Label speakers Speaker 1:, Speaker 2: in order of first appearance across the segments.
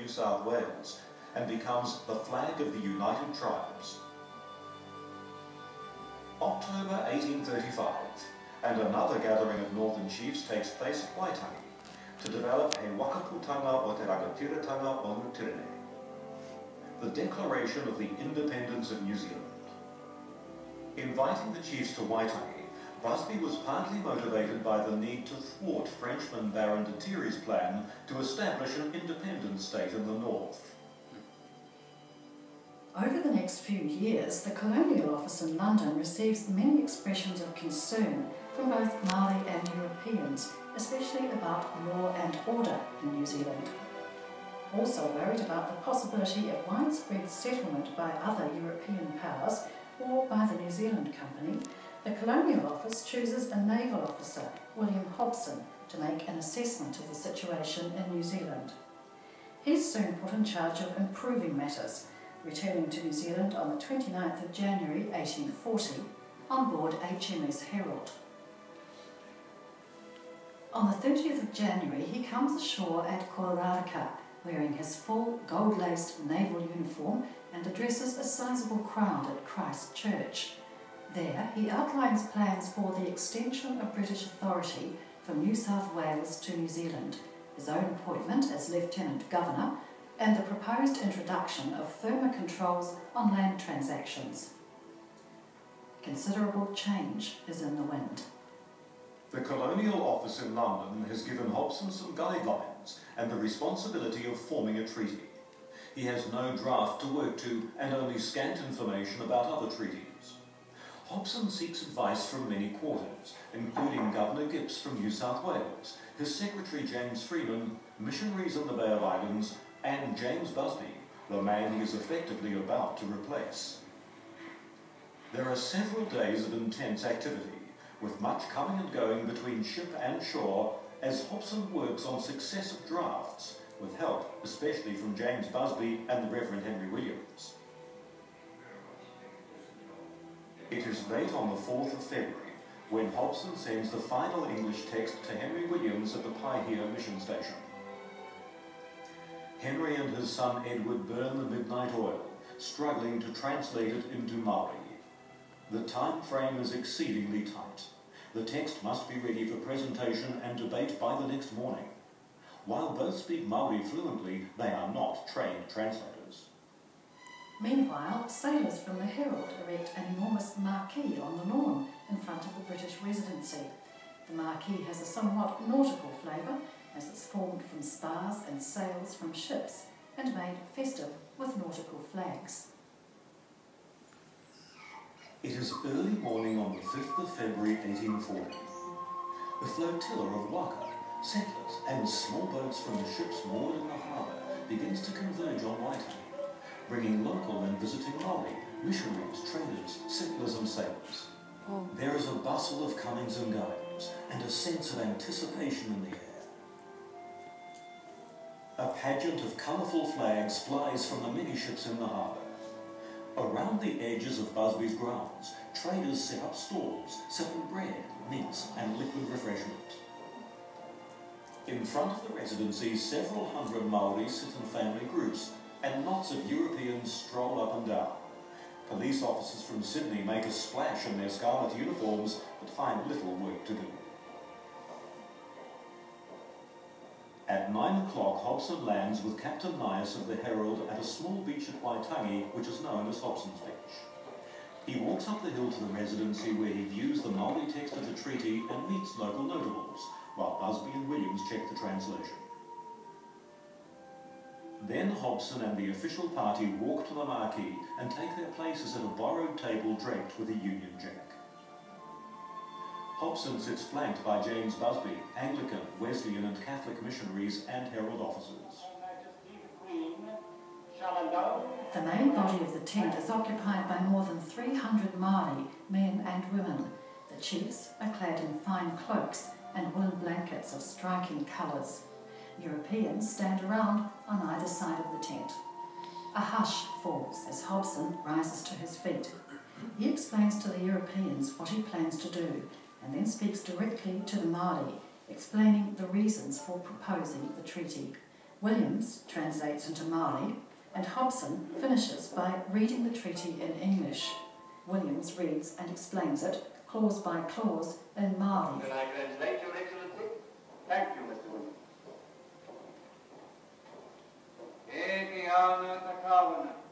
Speaker 1: New South Wales and becomes the flag of the United Tribes. October 1835, and another gathering of Northern Chiefs takes place at Waitangi to develop He Wakaputanga o Te Rangatiratanga o Nutirine, the declaration of the independence of New Zealand. Inviting the chiefs to Waitangi, Busby was partly motivated by the need to thwart Frenchman Baron de Thierry's plan to establish an independent state in the north.
Speaker 2: Over the next few years, the Colonial Office in London receives many expressions of concern from both Māori and Europeans, especially about law and order in New Zealand. Also worried about the possibility of widespread settlement by other European powers or by the New Zealand Company, the Colonial Office chooses a naval officer, William Hobson, to make an assessment of the situation in New Zealand. He's soon put in charge of improving matters, returning to New Zealand on the 29th of January 1840 on board HMS Herald. On the 30th of January he comes ashore at Kororareka, wearing his full gold-laced naval uniform and addresses a sizable crowd at Christ Church. There he outlines plans for the extension of British authority from New South Wales to New Zealand, his own appointment as Lieutenant Governor, and the proposed introduction of firmer controls on land transactions. Considerable change is in the wind.
Speaker 1: The Colonial Office in London has given Hobson some guidelines and the responsibility of forming a treaty. He has no draft to work to and only scant information about other treaties. Hobson seeks advice from many quarters, including Governor Gipps from New South Wales, his secretary James Freeman, missionaries in the Bay of Islands, and James Busby, the man he is effectively about to replace. There are several days of intense activity, with much coming and going between ship and shore as Hobson works on successive drafts, with help especially from James Busby and the Reverend Henry Williams. It is late on the 4th of February when Hobson sends the final English text to Henry Williams at the Paihia mission station. Henry and his son Edward burn the midnight oil, struggling to translate it into Maori. The time frame is exceedingly tight. The text must be ready for presentation and debate by the next morning. While both speak Maori fluently, they are not trained translators.
Speaker 2: Meanwhile, sailors from the Herald erect an enormous marquee on the lawn in front of the British Residency. The marquee has a somewhat nautical flavour, as it's formed from spars and sails from ships and made festive with nautical flags.
Speaker 1: It is early morning on the 5th of February 1840. A flotilla of waka, settlers and small boats from the ships moored in the harbour begins to converge on Waitangi, bringing local and visiting Maori, missionaries, traders, settlers and sailors. There is a bustle of comings and goings and a sense of anticipation in the air. A pageant of colourful flags flies from the many ships in the harbour. Around the edges of Busby's grounds, traders set up stalls, selling bread, meats and liquid refreshment. In front of the residency, several hundred Maori sit in family groups, and lots of Europeans stroll up and down. Police officers from Sydney make a splash in their scarlet uniforms, but find little work to do. At 9 o'clock, Hobson lands with Captain Nias of the Herald at a small beach at Waitangi, which is known as Hobson's Beach. He walks up the hill to the residency where he views the Maori text of the treaty and meets local notables, while Busby and Williams check the translation. Then Hobson and the official party walk to the marquee and take their places at a borrowed table draped with a Union Jack. Hobson sits flanked by James Busby, Anglican, Wesleyan and Catholic missionaries and Herald officers.
Speaker 2: The main body of the tent is occupied by more than 300 Māori, men and women. The chiefs are clad in fine cloaks and woolen blankets of striking colours. Europeans stand around on either side of the tent. A hush falls as Hobson rises to his feet. He explains to the Europeans what he plans to do, and then speaks directly to the Māori, explaining the reasons for proposing the treaty. Williams translates into Māori, and Hobson finishes by reading the treaty in English. Williams reads and explains it, clause by clause, in Māori.
Speaker 3: Can I translate, Your Excellency? Thank you, Mr. Williams.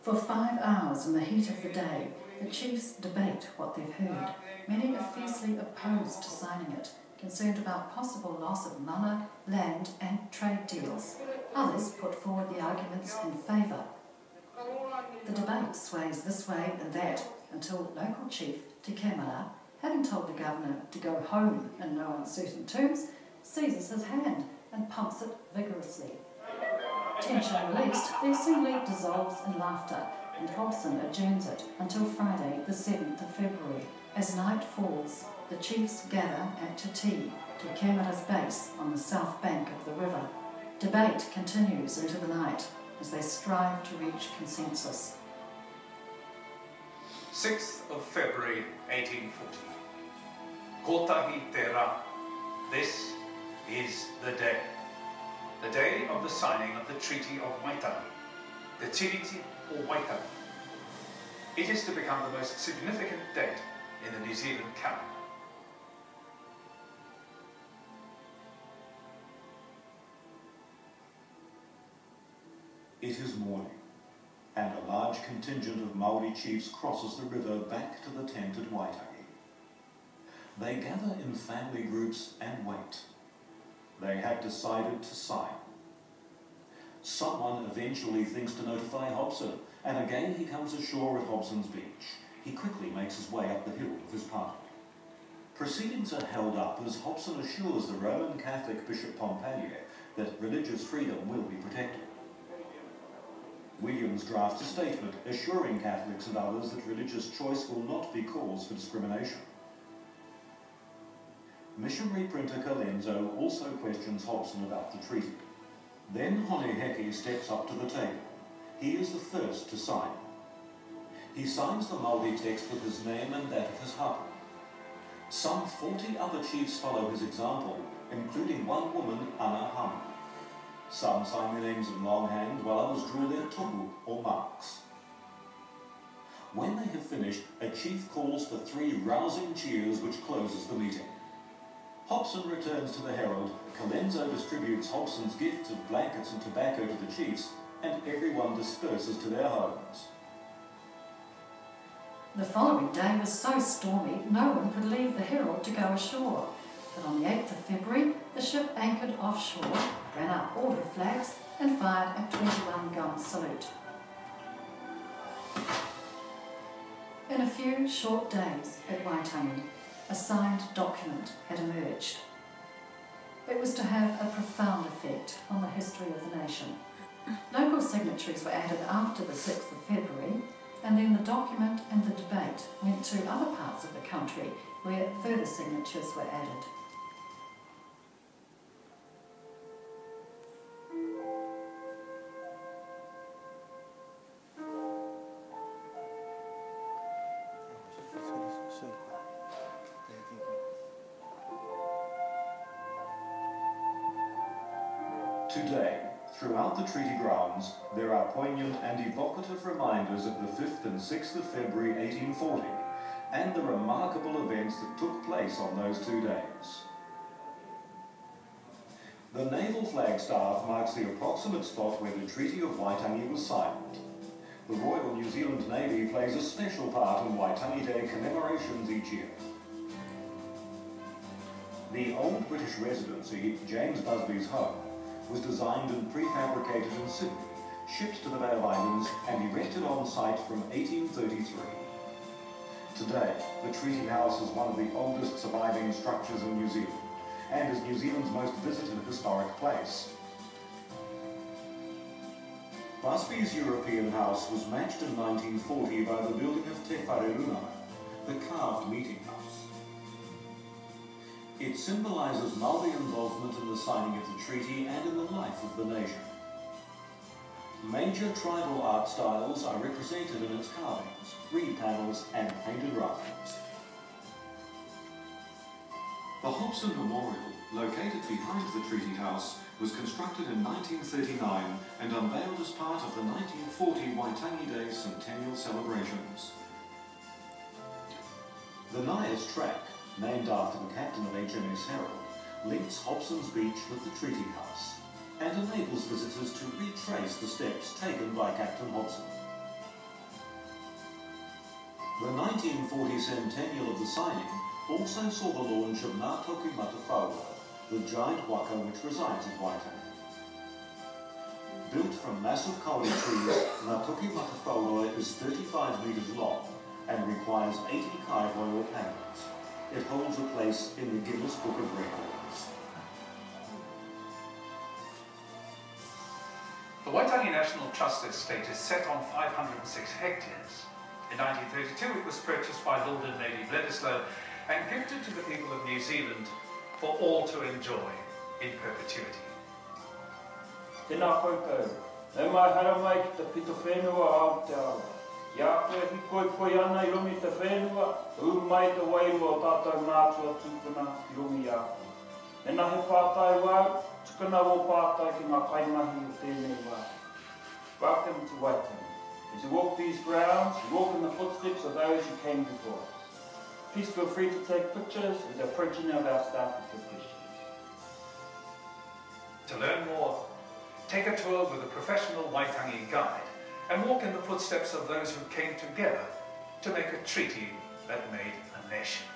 Speaker 2: For 5 hours in the heat of the day, the chiefs debate what they've heard. Many are fiercely opposed to signing it, concerned about possible loss of mana, land and trade deals. Others put forward the arguments in favour. The debate sways this way and that until local chief Te Kemara, having told the governor to go home in no uncertain terms, seizes his hand and pumps it vigorously. Tension released, the assembly dissolves in laughter and Hobson adjourns it until Friday the 7th of February. As night falls, the chiefs gather at Te Te Kemara's base on the south bank of the river. Debate continues into the night as they strive to reach consensus.
Speaker 4: 6th of February 1840. Kotahi te rā. This is the day. The day of the signing of the Treaty of Waitangi, the Tiriti or Waitangi. It is to become the most significant date in the New Zealand calendar.
Speaker 1: It is morning, and a large contingent of Māori chiefs crosses the river back to the tent at Waitangi. They gather in family groups and wait. They have decided to sign. Someone eventually thinks to notify Hobson, and again he comes ashore at Hobson's Beach. He quickly makes his way up the hill with his party. Proceedings are held up as Hobson assures the Roman Catholic Bishop Pompalier that religious freedom will be protected. Williams drafts a statement assuring Catholics and others that religious choice will not be cause for discrimination. Missionary printer Colenso also questions Hobson about the treaty. Then Honeheke steps up to the table. He is the first to sign. He signs the Māori text with his name and that of his hapu. Some 40 other chiefs follow his example, including one woman, Ana Hamu. Some sign their names in longhand, while others draw their tupu, or marks. When they have finished, a chief calls for 3 rousing cheers which closes the meeting. Hobson returns to the herald, Colenso distributes Hobson's gifts of blankets and tobacco to the chiefs, and everyone disperses to their homes.
Speaker 2: The following day was so stormy, no one could leave the herald to go ashore. But on the 8th of February, the ship anchored offshore, ran up all her flags and fired a 21-gun salute. In a few short days at Waitangi, a signed document had emerged. It was to have a profound effect on the history of the nation. Local signatories were added after the 6th of February, and then the document and the debate went to other parts of the country where further signatures were added.
Speaker 1: Today, throughout the treaty grounds, there are poignant and evocative reminders of the 5th and 6th of February 1840 and the remarkable events that took place on those 2 days. The naval flagstaff marks the approximate spot where the Treaty of Waitangi was signed. The Royal New Zealand Navy plays a special part in Waitangi Day commemorations each year. The old British residency, James Busby's home, was designed and prefabricated in Sydney, shipped to the Bay of Islands and erected on site from 1833. Today, the Treaty House is one of the oldest surviving structures in New Zealand and is New Zealand's most visited historic place. Busby's European house was matched in 1940 by the building of Te Wharerunga, the carved meeting house. It symbolises Māori involvement in the signing of the treaty and in the life of the nation. Major tribal art styles are represented in its carvings, reed panels and painted rafters. The Hobson Memorial, located behind the Treaty House, was constructed in 1939 and unveiled as part of the 1940 Waitangi Day Centennial celebrations. The Nias Track, named after the captain of HMS Herald, links Hobson's Beach with the Treaty House and enables visitors to retrace the steps taken by Captain Hobson. The 1940 centennial of the signing also saw the launch of Ngā Toku Matawhāua, the giant waka which resides at Waitangi. Built from massive kauri trees, Ngā Toku Matawhāua is 35 metres long and requires 80 kaiwai panels. It holds a place in the Guinness Book of Records.
Speaker 4: The Waitangi National Trust Estate is set on 506 hectares. In 1932 it was purchased by Lord and Lady Bledisloe and gifted to the people of New Zealand for all to enjoy in perpetuity.
Speaker 5: Tēnā koutou, nau mai hara mai ki te pito whenua ao te awa. Ia koe hi koe ana I rungi te whenua, mai te wairua o tātou mātua tūpuna I rungi a koe. Nena he pātai wau, tukuna o pātai ki ngā kaimahi o tēnei wau. Welcome to Waitangi. As you walk these grounds, you walk in the footsteps of those who came before us. Please feel free to take pictures as they approach any of our staff with questions.
Speaker 4: To learn more, take a tour with a professional Waitangi guide and walk in the footsteps of those who came together to make a treaty that made a nation.